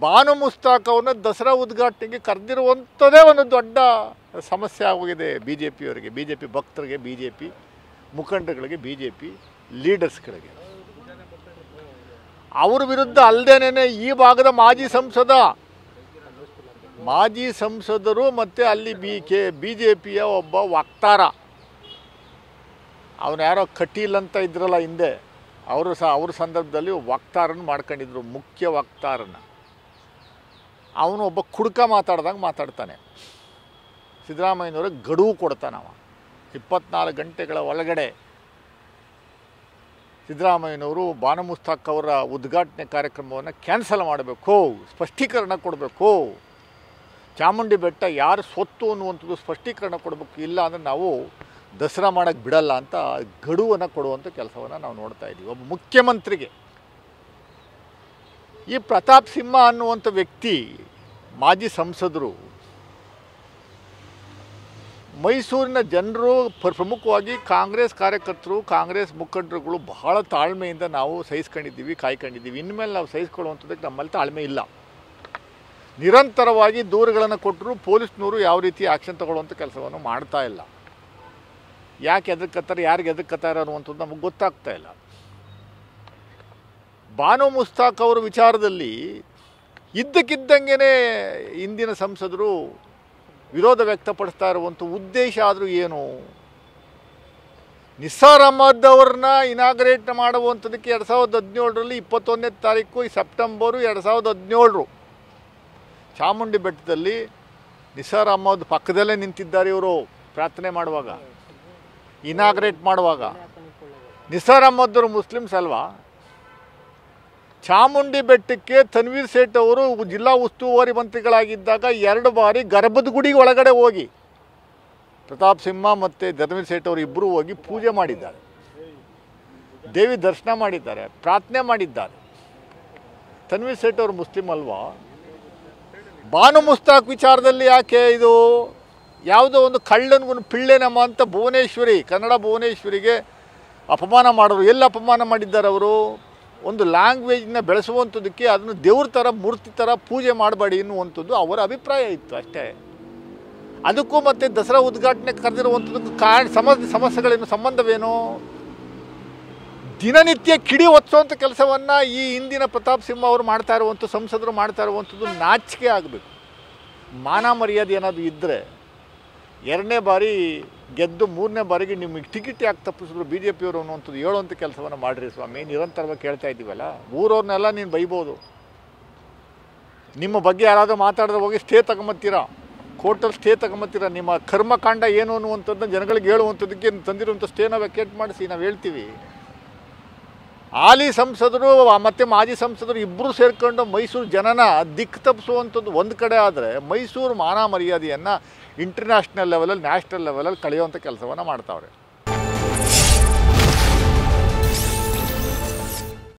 ಬಾನು ಮುಸ್ತಾಕ್ ಅವ್ರನ್ನ ದಸರಾ ಉದ್ಘಾಟನೆಗೆ ಕರೆದಿರುವಂಥದ್ದೇ ಒಂದು ದೊಡ್ಡ ಸಮಸ್ಯೆ ಆಗೋಗಿದೆ ಬಿ ಜೆ ಪಿಯವರಿಗೆ, ಬಿ ಜೆ ಪಿ ಭಕ್ತರಿಗೆ, ಬಿ ಜೆ ಪಿ ಮುಖಂಡಗಳಿಗೆ, ಬಿ ಜೆ ಪಿ ಲೀಡರ್ಸ್ಗಳಿಗೆ. ಅವ್ರ ವಿರುದ್ಧ ಅಲ್ಲದೇನೆ ಈ ಭಾಗದ ಮಾಜಿ ಸಂಸದರು ಮತ್ತು ಅಲ್ಲಿ ಬಿ ಜೆ ಪಿಯ ಒಬ್ಬ ವಕ್ತಾರ, ಅವನು ಯಾರೋ ಕಟೀಲ್ ಅಂತ ಇದ್ರಲ್ಲ ಹಿಂದೆ, ಅವ್ರ ಸಂದರ್ಭದಲ್ಲಿ ವಕ್ತಾರನ್ನು ಮಾಡ್ಕೊಂಡಿದ್ರು, ಮುಖ್ಯ ವಕ್ತಾರನ. ಅವನು ಒಬ್ಬ ಕುಡ್ಕ ಮಾತಾಡ್ದಂಗೆ ಮಾತಾಡ್ತಾನೆ. ಸಿದ್ದರಾಮಯ್ಯನವ್ರಿಗೆ ಗಡುವು ಕೊಡ್ತಾನವ, 24 ಗಂಟೆಗಳ ಒಳಗಡೆ ಸಿದ್ದರಾಮಯ್ಯನವರು ಬಾನು ಮುಸ್ತಾಕ್ ಅವರ ಉದ್ಘಾಟನೆ ಕಾರ್ಯಕ್ರಮವನ್ನು ಕ್ಯಾನ್ಸಲ್ ಮಾಡಬೇಕು, ಸ್ಪಷ್ಟೀಕರಣ ಕೊಡಬೇಕು, ಚಾಮುಂಡಿ ಬೆಟ್ಟ ಯಾರು ಸ್ವತ್ತು ಅನ್ನುವಂಥದ್ದು ಸ್ಪಷ್ಟೀಕರಣ ಕೊಡಬೇಕು, ಇಲ್ಲ ಅಂದರೆ ನಾವು ದಸರಾ ಮಾಡೋಕ್ಕೆ ಬಿಡಲ್ಲ ಅಂತ ಗಡುವನ್ನು ಕೊಡುವಂಥ ಕೆಲಸವನ್ನು ನಾವು ನೋಡ್ತಾ ಇದ್ದೀವಿ. ಒಬ್ಬ ಮುಖ್ಯಮಂತ್ರಿಗೆ ಈ ಪ್ರತಾಪ್ ಸಿಂಹ ಅನ್ನುವಂಥ ವ್ಯಕ್ತಿ, ಮಾಜಿ ಸಂಸದರು, ಮೈಸೂರಿನ ಜನರು ಪ್ರಮುಖವಾಗಿ ಕಾಂಗ್ರೆಸ್ ಕಾರ್ಯಕರ್ತರು, ಕಾಂಗ್ರೆಸ್ ಮುಖಂಡರುಗಳು ಬಹಳ ತಾಳ್ಮೆಯಿಂದ ನಾವು ಸಹಿಸ್ಕೊಂಡಿದ್ದೀವಿ, ಕಾಯ್ಕೊಂಡಿದ್ದೀವಿ. ಇನ್ಮೇಲೆ ನಾವು ಸಹಿಸ್ಕೊಳ್ಳುವಂಥದ್ದಕ್ಕೆ ನಮ್ಮಲ್ಲಿ ತಾಳ್ಮೆ ಇಲ್ಲ. ನಿರಂತರವಾಗಿ ದೂರುಗಳನ್ನು ಕೊಟ್ಟರು ಪೊಲೀಸ್ನವರು ಯಾವ ರೀತಿ ಆ್ಯಕ್ಷನ್ ತಗೊಳ್ಳುವಂಥ ಕೆಲಸವನ್ನು ಮಾಡ್ತಾ ಇಲ್ಲ. ಯಾಕೆ ಎದಕ್ಕತ್ತಾರೆ, ಯಾರಿಗೆ ಎದಕ್ಕತ್ತಾರೆ ಅನ್ನುವಂಥದ್ದು ನಮಗೆ ಗೊತ್ತಾಗ್ತಾ ಇಲ್ಲ. ಬಾನು ಮುಸ್ತಾಕ್ ಅವರ ವಿಚಾರದಲ್ಲಿ ಇದ್ದಕ್ಕಿದ್ದಂಗೆ ಇಂದಿನ ಸಂಸದರು ವಿರೋಧ ವ್ಯಕ್ತಪಡಿಸ್ತಾ ಇರುವಂಥ ಉದ್ದೇಶ ಆದರೂ ಏನು? ನಿಸಾರ್ ಅಹಮದ್ ಅವ್ರನ್ನ ಇನಾಗ್ರೇಟ್ ಮಾಡುವಂಥದ್ದಕ್ಕೆ 2017ರಲ್ಲಿ 21ನೇ ತಾರೀಕು ಸೆಪ್ಟೆಂಬರು 2017 ಚಾಮುಂಡಿ ಬೆಟ್ಟದಲ್ಲಿ ನಿಸಾರ್ ಅಹಮದ್ ಪಕ್ಕದಲ್ಲೇ ನಿಂತಿದ್ದಾರೆ ಇವರು ಪ್ರಾರ್ಥನೆ ಮಾಡುವಾಗ, ಇನಾಗ್ರೇಟ್ ಮಾಡುವಾಗ. ನಿಸಾರ್ ಅಹಮದ್ ಅವರು ಮುಸ್ಲಿಮ್ಸ್ ಅಲ್ವಾ? ಚಾಮುಂಡಿ ಬೆಟ್ಟಕ್ಕೆ ತನ್ವೀರ್ ಸೇಠ್ ಅವರು ಜಿಲ್ಲಾ ಉಸ್ತುವಾರಿ ಮಂತ್ರಿಗಳಾಗಿದ್ದಾಗ 2 ಬಾರಿ ಗರ್ಭದ ಗುಡಿ ಒಳಗಡೆ ಹೋಗಿ ಪ್ರತಾಪ್ ಸಿಂಹ ಮತ್ತು ಧರ್ಮೀರ್ ಸೇಠ್ ಅವರು ಇಬ್ಬರು ಹೋಗಿ ಪೂಜೆ ಮಾಡಿದ್ದಾರೆ, ದೇವಿ ದರ್ಶನ ಮಾಡಿದ್ದಾರೆ, ಪ್ರಾರ್ಥನೆ ಮಾಡಿದ್ದಾರೆ. ತನ್ವೀರ್ ಸೇಠ್ ಅವರು ಮುಸ್ಲಿಂ ಅಲ್ವಾ? ಬಾನು ಮುಸ್ತಾಕ್ ವಿಚಾರದಲ್ಲಿ ಯಾಕೆ ಇದು ಯಾವುದೋ ಒಂದು ಕಳ್ಳನಿಗೂ ಪಿಳ್ಳೆನಮ್ಮ ಅಂತ ಕನ್ನಡ ಭುವನೇಶ್ವರಿಗೆ ಅಪಮಾನ ಮಾಡೋರು. ಎಲ್ಲಿ ಅಪಮಾನ ಮಾಡಿದ್ದಾರೆ ಅವರು? ಒಂದು ಲ್ಯಾಂಗ್ವೇಜ್ನ ಬೆಳೆಸುವಂಥದ್ದಕ್ಕೆ ಅದನ್ನು ದೇವ್ರ ಥರ ಮೂರ್ತಿ ಥರ ಪೂಜೆ ಮಾಡಬೇಡಿ ಎನ್ನುವಂಥದ್ದು ಅವರ ಅಭಿಪ್ರಾಯ ಇತ್ತು ಅಷ್ಟೇ. ಅದಕ್ಕೂ ಮತ್ತು ದಸರಾ ಉದ್ಘಾಟನೆ ಕರೆದಿರುವಂಥದ್ದಕ್ಕೂ ಸಮಸ್ಯೆಗಳೇನು, ಸಂಬಂಧವೇನು? ದಿನನಿತ್ಯ ಕಿಡಿ ಒತ್ಸುವಂಥ ಕೆಲಸವನ್ನು ಈ ಹಿಂದಿನ ಪ್ರತಾಪ್ ಸಿಂಹ ಅವರು ಮಾಡ್ತಾ ಇರುವಂಥ ಸಂಸದರು ಮಾಡ್ತಾ ಇರುವಂಥದ್ದು ನಾಚಿಕೆ ಆಗಬೇಕು. ಮಾನ ಮರ್ಯಾದೆ ಏನಾದರೂ ಇದ್ದರೆ 2ನೇ ಬಾರಿ ಗೆದ್ದು 3ನೇ ಬಾರಿಗೆ ನಿಮಗೆ ಟಿಕೆಟ್ ಯಾಕೆ ತಪ್ಪಿಸಿದ್ರು ಬಿ ಜೆ ಪಿಯವರು ಅನ್ನುವಂಥದ್ದು ಹೇಳುವಂಥ ಕೆಲಸವನ್ನು ಮಾಡಿರಿ ಸ್ವಾಮಿ. ನಿರಂತರವಾಗಿ ಕೇಳ್ತಾ ಇದ್ದೀವಲ್ಲ, ಊರವ್ರನ್ನೆಲ್ಲ ನೀನು ಬೈಬೋದು. ನಿಮ್ಮ ಬಗ್ಗೆ ಯಾರಾದರೂ ಮಾತಾಡಿದ್ರೆ ಹೋಗಿ ಸ್ಟೇ ತಗೊಂಬತ್ತೀರಾ, ಕೋರ್ಟಲ್ಲಿ ಸ್ಟೇ ತಗೊಂಬತ್ತೀರಾ. ನಿಮ್ಮ ಕರ್ಮಕಾಂಡ ಏನು ಅನ್ನುವಂಥದ್ದನ್ನ ಜನಗಳಿಗೆ ಹೇಳುವಂಥದ್ದಕ್ಕೆ ತಂದಿರುವಂಥ ಸ್ಟೇನ ವೆಕೇಟ್ ಮಾಡಿಸಿ ನಾವು ಹೇಳ್ತೀವಿ. ಹಾಲಿ ಸಂಸದರು ಮತ್ತು ಮಾಜಿ ಸಂಸದರು ಇಬ್ಬರು ಸೇರಿಕೊಂಡು ಮೈಸೂರು ಜನನ ದಿಕ್ಕು ತಪ್ಪಿಸುವಂಥದ್ದು ಒಂದು ಕಡೆ ಆದರೆ, ಮೈಸೂರು ಮಾನ ಮರ್ಯಾದೆಯನ್ನು ಇಂಟರ್ನ್ಯಾಷನಲ್ ಲೆವೆಲಲ್ಲಿ, ನ್ಯಾಷನಲ್ ಲೆವೆಲಲ್ಲಿ ಕಳೆಯುವಂಥ ಕೆಲಸವನ್ನು ಮಾಡ್ತಾವ್ರೆ.